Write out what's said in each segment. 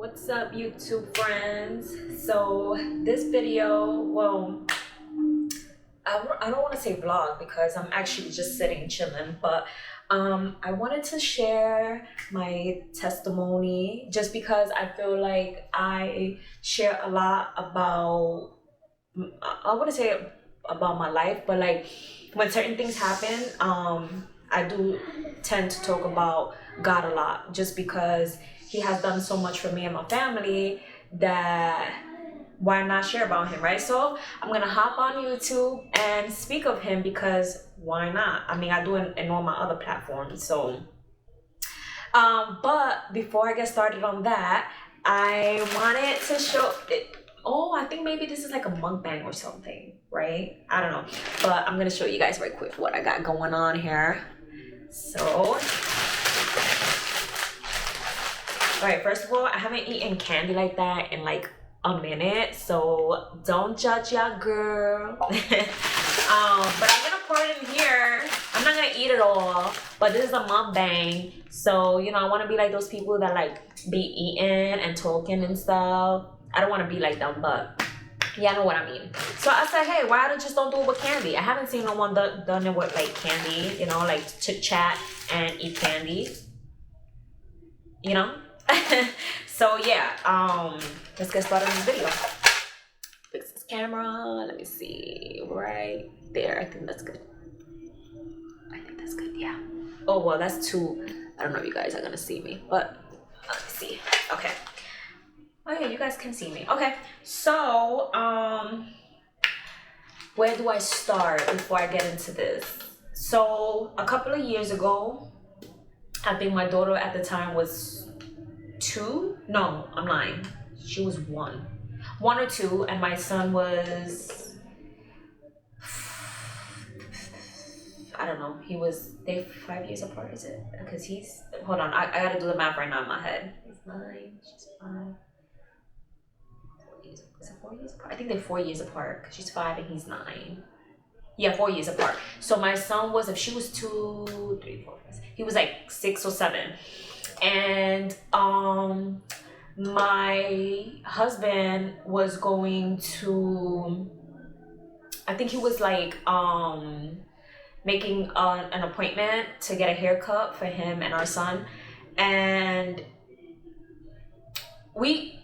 What's up, YouTube friends? So this video, well, I don't want to say vlog because I'm actually just sitting chilling, but I wanted to share my testimony just because I feel like I share a lot about, I want to say about my life, but like when certain things happen, I do tend to talk about God a lot just because he has done so much for me and my family that why not share about him, right? So I'm gonna hop on YouTube and speak of him because why not? I mean, I do it in all my other platforms. So but before I get started on that, I wanted to show it. Oh, I think maybe this is like a mukbang or something, right? I don't know, but I'm gonna show you guys right quick what I got going on here. So all right, first of all, I haven't eaten candy like that in like a minute, so don't judge your girl. But I'm gonna pour it in here. I'm not gonna eat it all, but this is a mukbang, so you know I want to be like those people that like be eating and talking and stuff. I don't want to be like them, but yeah, I know what I mean. So I said, hey, why don't do it with candy? I haven't seen no one done it with like candy, you know, like chit chat and eat candy, you know. So yeah, let's get started on the video. Fix this camera. Let me see. Right there. I think that's good. Yeah. Oh well, that's too. I don't know if you guys are gonna see me, but let's see. Okay. Oh yeah, you guys can see me. Okay. So where do I start before I get into this? So a couple of years ago, I think my daughter at the time was 2. No, I'm lying. She was 1 or 2, and my son was, I don't know, they 5 years apart, is it? Because hold on, I gotta do the math right now in my head. He's 9, she's 5. 4 years, is it 4 years apart? I think they're 4 years apart because she's 5 and he's 9. Yeah, 4 years apart. So my son was, if she was 2, 3, 4, 5, he was like 6 or 7. And my husband was going to, I think he was like making an appointment to get a haircut for him and our son, and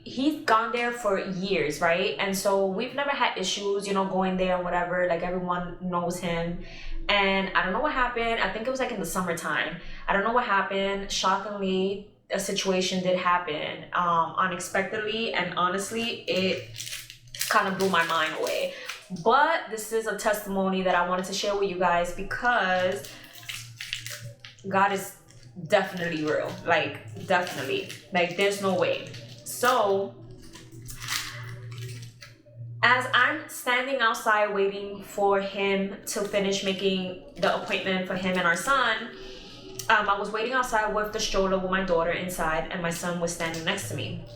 he's gone there for years, right? And so we've never had issues, you know, going there or whatever. Like everyone knows him. And I don't know what happened. I think it was like in the summertime. I don't know what happened. Shockingly, a situation did happen unexpectedly, and honestly, it kind of blew my mind away. But this is a testimony that I wanted to share with you guys because God is definitely real. Like, definitely. Like, there's no way. So as I'm standing outside waiting for him to finish making the appointment for him and our son, I was waiting outside with the stroller with my daughter inside, and my son was standing next to me.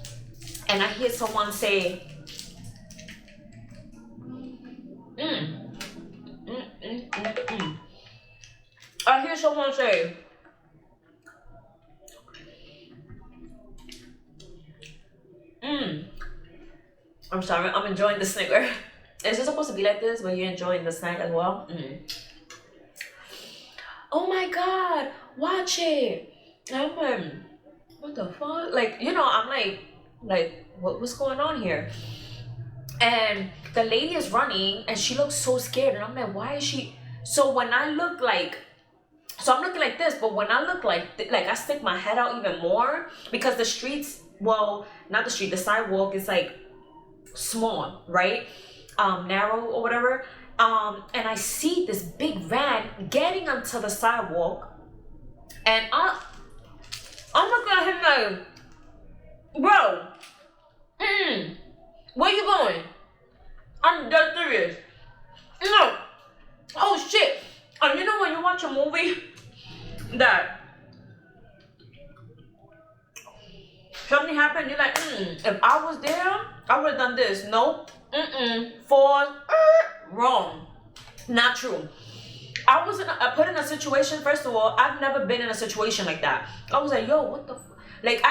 And I hear someone say, I hear someone say, I'm sorry, I'm enjoying the snicker. Is it supposed to be like this, but you're enjoying the snack as well? Oh my God, watch it. I'm like, what the fuck? Like, you know, I'm like, what's going on here? And the lady is running and she looks so scared. And I'm like, why is she? So when I look like, so I'm looking like this, but when I look like I stick my head out even more because the streets, well, not the street, the sidewalk is like small, right? Narrow or whatever. And I see this big van getting onto the sidewalk, and I'm looking at him like, bro, where you going? I'm dead serious. No. Oh shit. And you know when you watch a movie that something happened, you're like, if I was there, I would have done this. Nope. Wrong. Not true. I was put in a situation. First of all, I've never been in a situation like that. I was like, yo, what the like,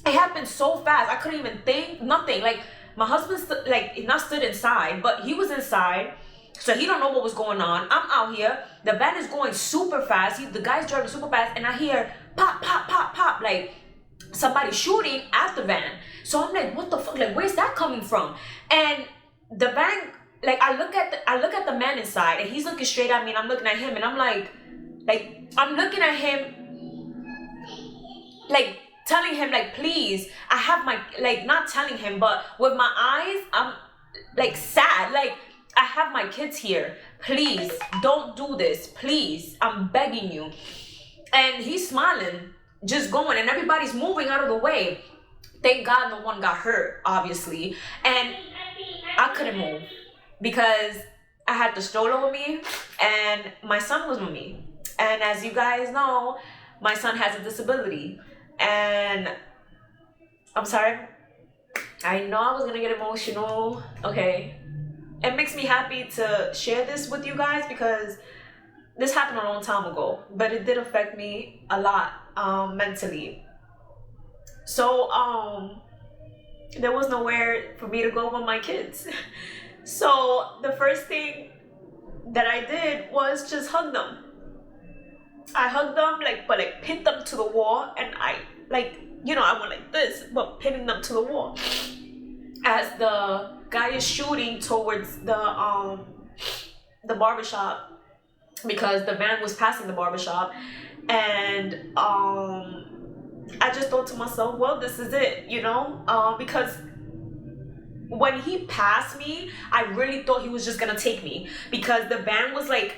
it had happened so fast. I couldn't even think, nothing. Like, my husband, not stood inside, but he was inside. So he don't know what was going on. I'm out here. The van is going super fast. The guy's driving super fast. And I hear pop, pop, pop, pop. Like, somebody shooting at the van. So I'm like, what the fuck? Like, where's that coming from? And the van, like, I look at the man inside, and he's looking straight at me, and I'm looking at him, and I'm like, I'm looking at him, like, telling him, like, please, I have my, like, not telling him, but with my eyes, I'm, like, sad, like, I have my kids here, please, don't do this, please, I'm begging you. And he's smiling, just going, and everybody's moving out of the way. Thank God no one got hurt, obviously, and I couldn't move because I had the stroller with me, and my son was with me. And as you guys know, my son has a disability. And I'm sorry, I know I was gonna get emotional. Okay, it makes me happy to share this with you guys because this happened a long time ago, but it did affect me a lot mentally. So there was nowhere for me to go with my kids. So the first thing that I did was just hug them. I hugged them, but pinned them to the wall, and I I went like this, but pinning them to the wall. As the guy is shooting towards the barbershop, because the van was passing the barbershop, and I just thought to myself, well, this is it, because when he passed me, I really thought he was just gonna take me, because the van was like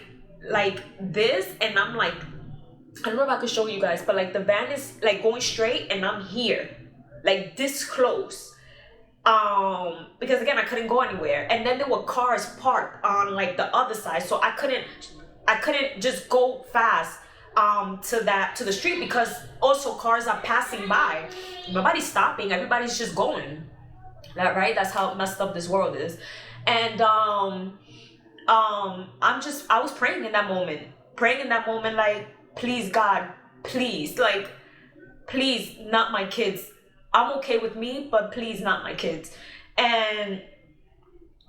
this, and I'm like, I don't know if I could show you guys, but like the van is like going straight, and I'm here, like this close, because again, I couldn't go anywhere, and then there were cars parked on like the other side, so I couldn't just go fast to the street, because also cars are passing by. Nobody's stopping, everybody's just going. Right? That's how messed up this world is. And I was praying in that moment, like, please God, please, like, please, not my kids. I'm okay with me, but please not my kids. And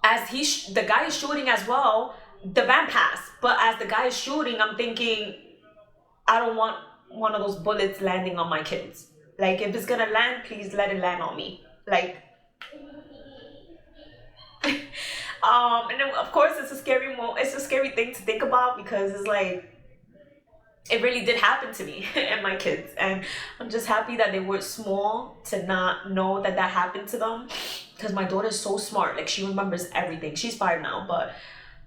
as the guy is shooting as well, the van passed, but as the guy is shooting, I'm thinking, I don't want one of those bullets landing on my kids. Like, if it's gonna land, please let it land on me. Like, and then of course it's a scary thing to think about, because it's like, it really did happen to me and my kids, and I'm just happy that they were small to not know that happened to them, because my daughter is so smart, like, she remembers everything. She's 5 now, but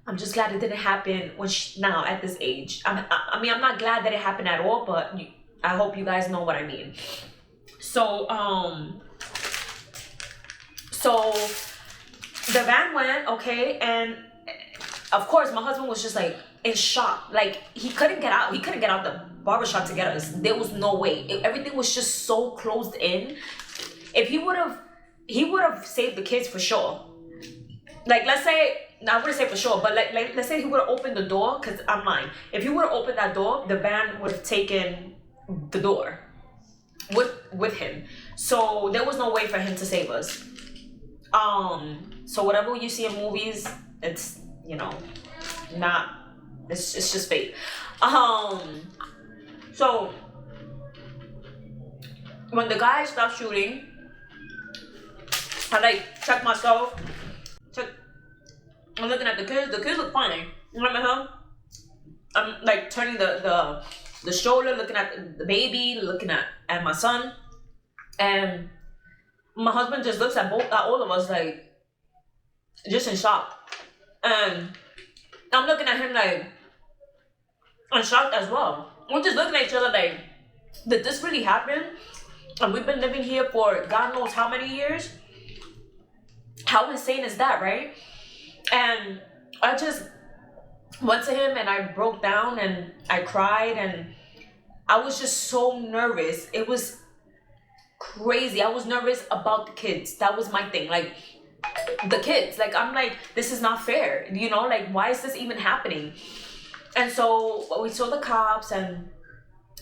I'm just glad it didn't happen now at this age. I mean, I'm not glad that it happened at all, but I hope you guys know what I mean. So the van went, okay, and of course my husband was just like in shock. Like, he couldn't get out the barbershop to get us. There was no way. Everything was just so closed in. If he would have saved the kids for sure. Like, let's say, I wouldn't say for sure, but like let's say he would have opened the door, because I'm lying. If he would have opened that door, the van would have taken the door with him. So there was no way for him to save us. So whatever you see in movies, it's, not, it's just fake. So when the guy stopped shooting, I checked myself. I'm looking at the kids. The kids look fine. Remember? I'm like turning the stroller, looking at the baby, looking at my son, and my husband just looks at all of us like, just in shock. And I'm looking at him like, I'm shocked as well. We're just looking at each other like, did this really happen? And we've been living here for God knows how many years. How insane is that, right? And I just went to him and I broke down and I cried, and I was just so nervous. It was crazy. I was nervous about the kids. That was my thing. Like, the kids, like, I'm like, this is not fair, like, why is this even happening? And so we saw the cops, and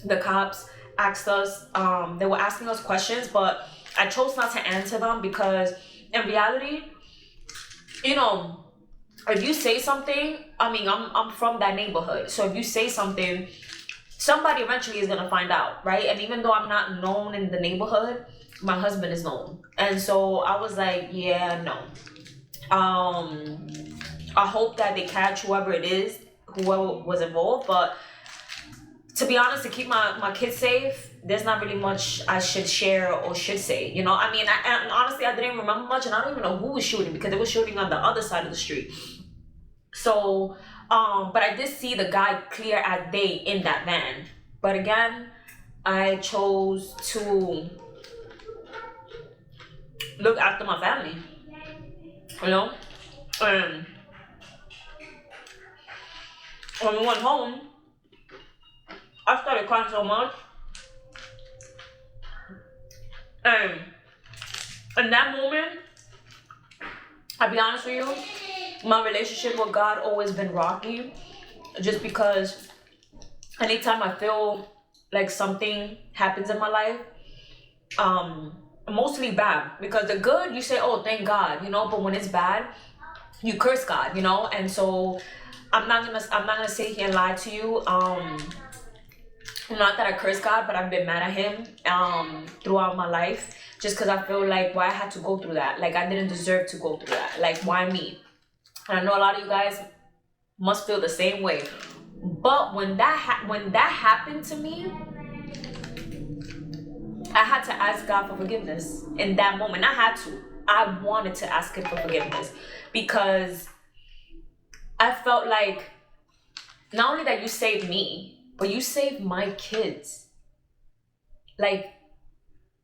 the cops asked us, they were asking us questions, but I chose not to answer them because in reality, you know, if you say something, I mean, I'm from that neighborhood. So if you say something, somebody eventually is gonna find out, right? And even though I'm not known in the neighborhood, my husband is known. And so I was like, yeah, no. I hope that they catch whoever it is, whoever was involved. But to be honest, to keep my kids safe, there's not really much I should share or should say. You know, I mean, and honestly, I didn't remember much, and I don't even know who was shooting because they were shooting on the other side of the street. So, but I did see the guy clear as day in that van. But again, I chose to look after my family. You know, and when we went home, I started crying so much. And in that moment, I'll be honest with you, my relationship with God always been rocky. Just because anytime I feel like something happens in my life, mostly bad. Because the good, you say, oh, thank God, you know, but when it's bad, you curse God, you know. And so I'm not gonna sit here and lie to you. Not that I curse God, but I've been mad at him throughout my life, just because I feel like why I had to go through that. Like I didn't deserve to go through that. Like why me? And I know a lot of you guys must feel the same way. But when that happened to me, I had to ask God for forgiveness in that moment. I wanted to ask him for forgiveness because I felt like not only that you saved me, but you saved my kids. Like,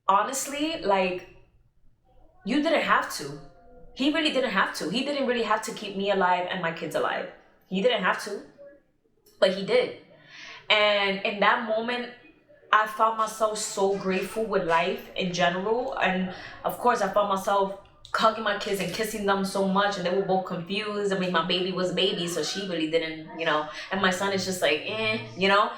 honestly, like, you didn't have to. He really didn't have to. He didn't really have to keep me alive and my kids alive. He didn't have to, but he did. And in that moment, I found myself so grateful with life in general. And of course, I found myself hugging my kids and kissing them so much, and they were both confused. I mean, my baby was a baby, so she really didn't, you know, and my son is just like, you know.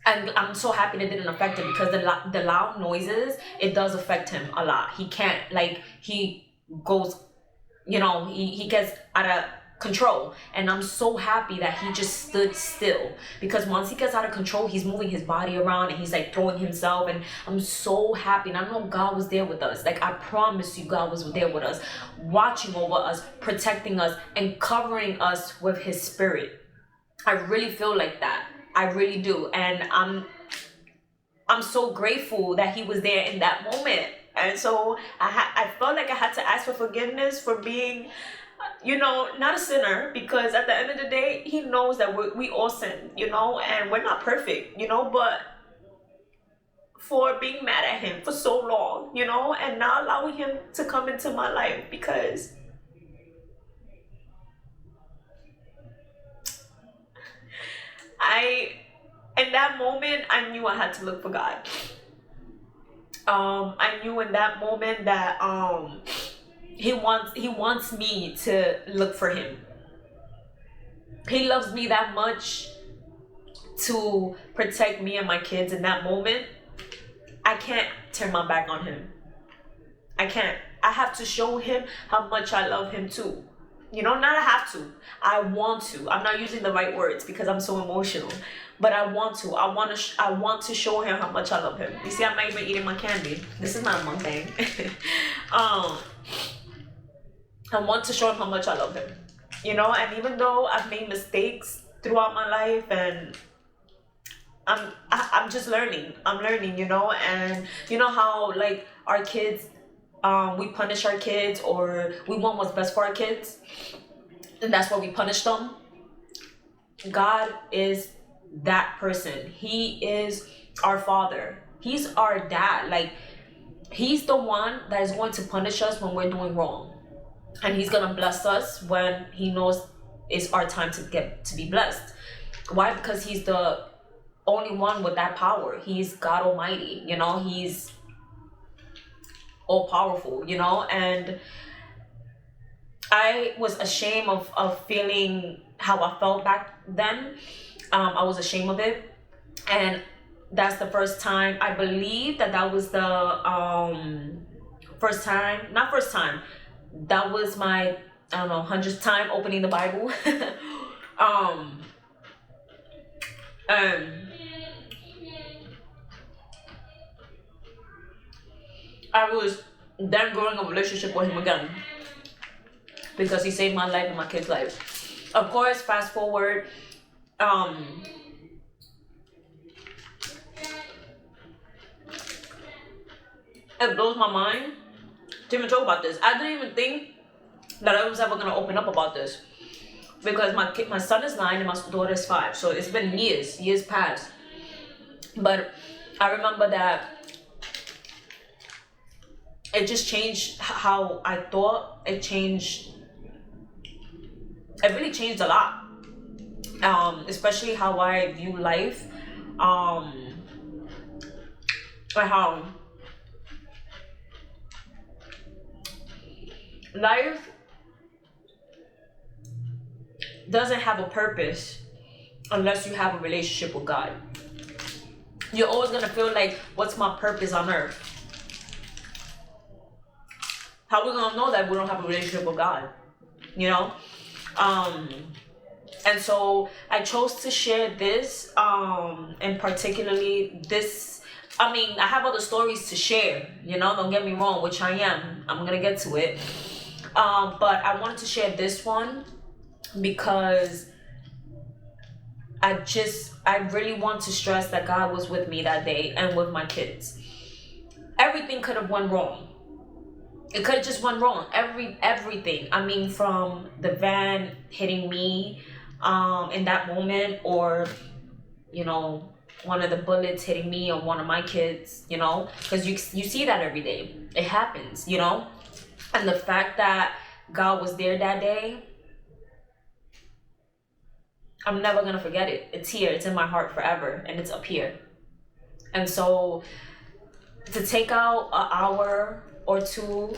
And I'm so happy that it didn't affect him because the loud noises, it does affect him a lot. He can't, like, he goes, you know, he gets out of control. And I'm so happy that he just stood still, because once he gets out of control, he's moving his body around and he's like throwing himself. And I'm so happy, and I know God was there with us. Like I promise you, God was there with us, watching over us, protecting us, and covering us with his spirit. I really feel like that. I really do. And I'm so grateful that he was there in that moment. And so I felt like I had to ask for forgiveness for being, you know, not a sinner, because at the end of the day, he knows that we all sin, you know, and we're not perfect, you know, but for being mad at him for so long, you know, and not allowing him to come into my life, because in that moment, I knew I had to look for God. I knew in that moment that he wants me to look for him. He loves me that much to protect me and my kids in that moment. I can't turn my back on him. I can't. I have to show him how much I love him too. You know, not I have to. I want to. I'm not using the right words because I'm so emotional. But I want to. I want to show him how much I love him. You see, I'm not even eating my candy. This is not a mukbang. I want to show him how much I love him. You know, and even though I've made mistakes throughout my life, and I'm just learning. I'm learning, you know, and you know how like our kids, we punish our kids, or we want what's best for our kids, and that's why we punish them. God is that person. He is our father. He's our dad. Like, he's the one that is going to punish us when we're doing wrong, and he's gonna bless us when he knows it's our time to be blessed. Why? Because he's the only one with that power. He's God Almighty, you know. He's all powerful, you know. And I was ashamed of feeling how I felt back then. I was ashamed of it, and that's the first time. I believe that that was the first time, not first time, that was my, I don't know, 100th time opening the Bible. And I was then growing a relationship with him again because he saved my life and my kid's life. Of course, fast forward, it blows my mind to even talk about this. I didn't even think that I was ever gonna open up about this because my son is 9 and my daughter is 5, so it's been years past. But I remember that it just changed how I thought. It really changed a lot, especially how I view life, and how life doesn't have a purpose unless you have a relationship with God. You're always gonna feel like, what's my purpose on earth? How are we gonna know that we don't have a relationship with God? You know? And so I chose to share this, and particularly this. I mean, I have other stories to share, you know, don't get me wrong, which I am. I'm gonna get to it. But I wanted to share this one because I really want to stress that God was with me that day and with my kids. Everything could have went wrong. It could have just went wrong. Everything. I mean, from the van hitting me in that moment, or, you know, one of the bullets hitting me or one of my kids, you know, because you see that every day. It happens, you know. And the fact that God was there that day, I'm never gonna forget it. It's here. It's in my heart forever, and it's up here. And so to take out an hour or two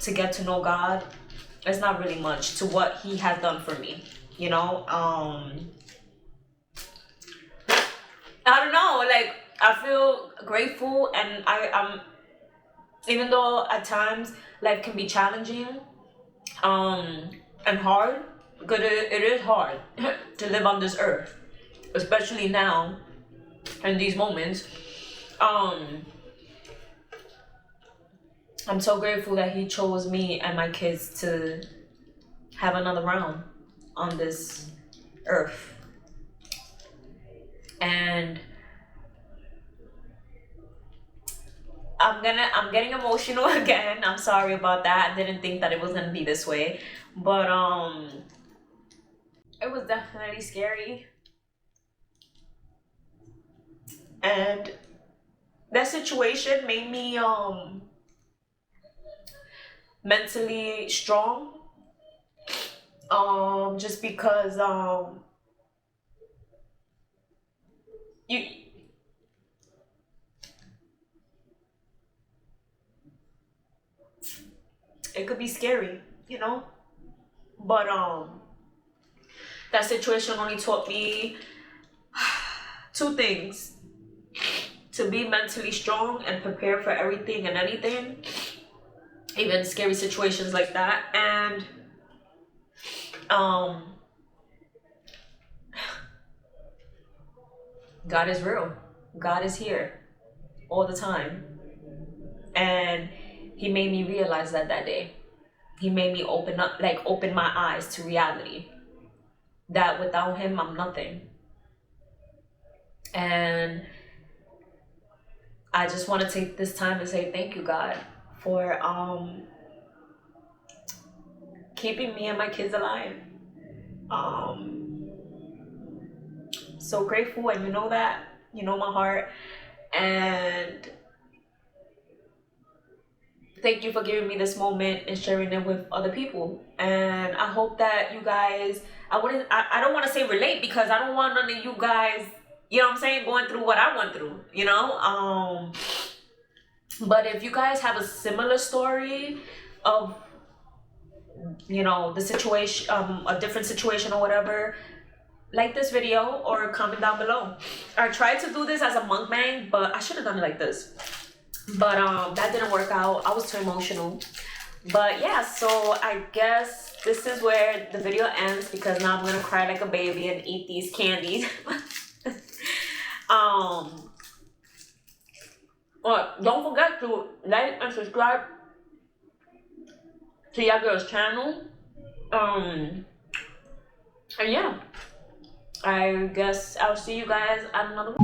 to get to know God, it's not really much to what He has done for me, you know. I don't know, like, I feel grateful, and I'm, even though at times life can be challenging and hard, because it is hard to live on this earth, especially now in these moments. I'm so grateful that He chose me and my kids to have another round on this earth. And I'm getting emotional again. I'm sorry about that. I didn't think that it was gonna be this way, but it was definitely scary. And that situation made me mentally strong, just because it could be scary, you know, but that situation only taught me two things: to be mentally strong and prepare for everything and anything, even scary situations like that. And God is real. God is here all the time. And He made me realize that day. He made me open my eyes to reality, that without Him, I'm nothing. And I just want to take this time to say thank you, God, for keeping me and my kids alive. So grateful, and you know that, you know my heart. And thank you for giving me this moment and sharing it with other people. And I hope that you guys, I don't want to say relate, because I don't want none of you guys, you know what I'm saying, going through what I went through, you know. But if you guys have a similar story of, you know, the situation, a different situation or whatever, like this video or comment down below. I tried to do this as a mukbang, but I should have done it like this. But that didn't work out. I was too emotional. But yeah, so I guess this is where the video ends because now I'm gonna cry like a baby and eat these candies. Well, don't forget to like and subscribe to your girl's channel. And yeah, I guess I'll see you guys at another